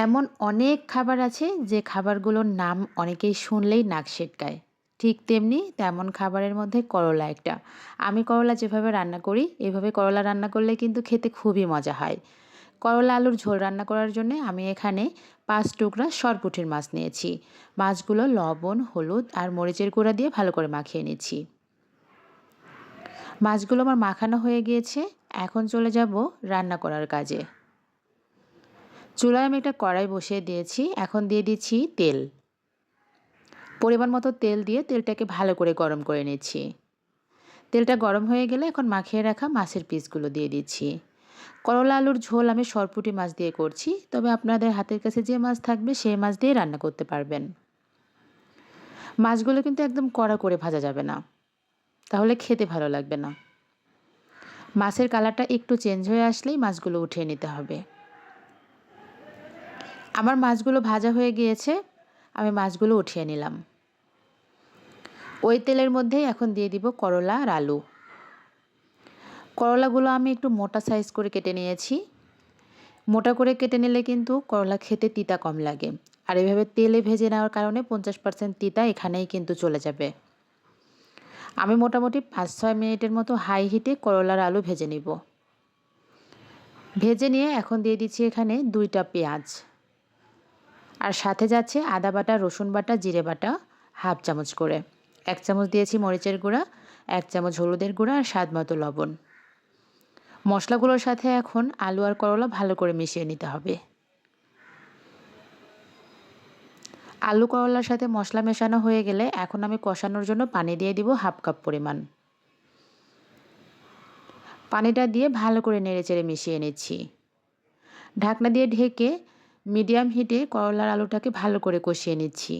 এমন অনেক খাবার আছে যে খাবারগুলোর নাম অনেকেই শুনলেই নাক সিটকায়। ঠিক তেমন খাবারের মধ্যে করলা একটা। আমি করলা যেভাবে রান্না করি এভাবে করলা রান্না করলে কিন্তু খেতে খুবই মজা হয়। করলা আলুর ঝোল রান্না করার জন্য আমি এখানে ৫ টুকরা সরপুঁটির মাছ নিয়েছি। মাছগুলো লবণ, হলুদ আর মরিচের গুঁড়া দিয়ে ভালো করে মাখিয়ে নিচ্ছি। মাছগুলো আমার মাখানো হয়ে গিয়েছে। এখন চলে যাব রান্না করার কাজে। চুলায় আমি একটা কড়াই বসিয়ে দিয়েছি। এখন দিয়ে দিচ্ছি তেল। পরিমাণ মতো তেল দিয়ে তেলটাকে ভালো করে গরম করে নিচ্ছি। তেলটা গরম হয়ে গেলে এখন মাখিয়ে রাখা মাছের পিসগুলো দিয়ে দিচ্ছি। করলা আলুর ঝোল আমি সরপুঁটি মাছ দিয়ে করছি, তবে আপনাদের হাতের কাছে যে মাছ থাকবে সেই মাছ দিয়ে রান্না করতে পারবেন। মাছগুলো কিন্তু একদম কড়া করে ভাজা যাবে না, তাহলে খেতে ভালো লাগবে না। মাছের কালারটা একটু চেঞ্জ হয়ে আসলেই মাছগুলো উঠিয়ে নিতে হবে। আমার মাছগুলো ভাজা হয়ে গিয়েছে, আমি মাছগুলো উঠিয়ে নিলাম। ওই তেলের মধ্যেই এখন দিয়ে দিব করলা আর আলু। করলাগুলো আমি একটু মোটা সাইজ করে কেটে নিয়েছি। মোটা করে কেটে নিলে কিন্তু করলা খেতে তিতা কম লাগে, আর এভাবে তেলে ভেজে নেওয়ার কারণে ৫০% তিতা এখানেই কিন্তু চলে যাবে। আমি মোটামুটি ৫-৬ মিনিটের মতো হাই হিটে করলার আলু ভেজে নিব। ভেজে নিয়ে এখন দিয়ে দিচ্ছি এখানে ২টা পেঁয়াজ, আর সাথে যাচ্ছে আদা বাটা, রসুন বাটা, জিরে বাটা হাফ চামচ করে। ১ চামচ দিয়েছি মরিচের গুঁড়া, ১ চামচ হলুদের গুঁড়া আর স্বাদ মতো লবণ। মশলাগুলোর সাথে এখন আলু আর করলা ভালো করে মিশিয়ে নিতে হবে। আলু করলার সাথে মশলা মেশানো হয়ে গেলে এখন আমি কষানোর জন্য পানি দিয়ে দিব হাফ কাপ পরিমাণ। পানিটা দিয়ে ভালো করে নেড়েচেড়ে মিশিয়ে নিচ্ছি। ঢাকনা দিয়ে ঢেকে মিডিয়াম হিটে করলার আলুটাকে ভালো করে কষিয়ে নিচ্ছি।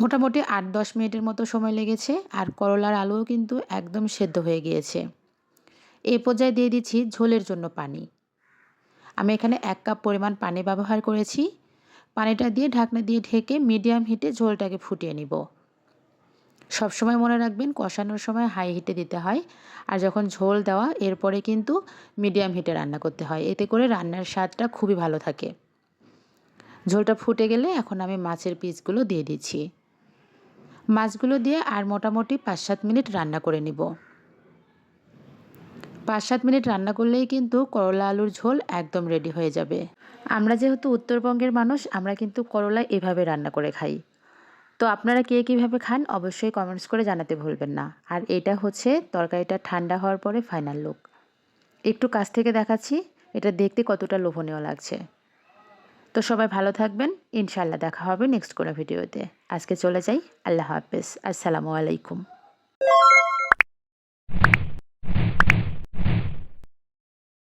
মোটামুটি ৮-১০ মিনিটের মতো সময় লেগেছে, আর করলার আলুও কিন্তু একদম সেদ্ধ হয়ে গিয়েছে। এই পর্যায়ে দিয়ে দিচ্ছি ঝোলের জন্য পানি। আমি এখানে ১ কাপ পরিমাণ পানি ব্যবহার করেছি। পানিটা দিয়ে ঢাকনা দিয়ে ঢেকে মিডিয়াম হিটে ঝোলটাকে ফুটিয়ে নিব। সবসময় মনে রাখবেন কষানোর সময় হাই হিটে দিতে হয়, আর যখন ঝোল দেওয়া এরপরে কিন্তু মিডিয়াম হিটে রান্না করতে হয়। এতে করে রান্নার স্বাদটা খুবই ভালো থাকে। ঝোলটা ফুটে গেলে এখন আমি মাছের পিসগুলো দিয়ে দিচ্ছি। মাছগুলো দিয়ে আর মোটামুটি ৫-৭ মিনিট রান্না করে নিব। ৫-৭ মিনিট রান্না করলেই কিন্তু করলা আলুর ঝোল একদম রেডি হয়ে যাবে। আমরা যেহেতু উত্তরবঙ্গের মানুষ, আমরা কিন্তু করলা এভাবে রান্না করে খাই। তো আপনারা কে কীভাবে খান অবশ্যই কমেন্টস করে জানাতে ভুলবেন না। আর এটা হচ্ছে তরকারিটা ঠান্ডা হওয়ার পরে ফাইনাল লুক। একটু কাছ থেকে দেখাচ্ছি এটা দেখতে কতটা লোভনীয় লাগছে। তো সবাই ভালো থাকবেন, ইনশাআল্লাহ দেখা হবে নেক্সট কোনো ভিডিওতে। আজকে চলে যাই, আল্লাহ হাফেজ, আসসালামু আলাইকুম।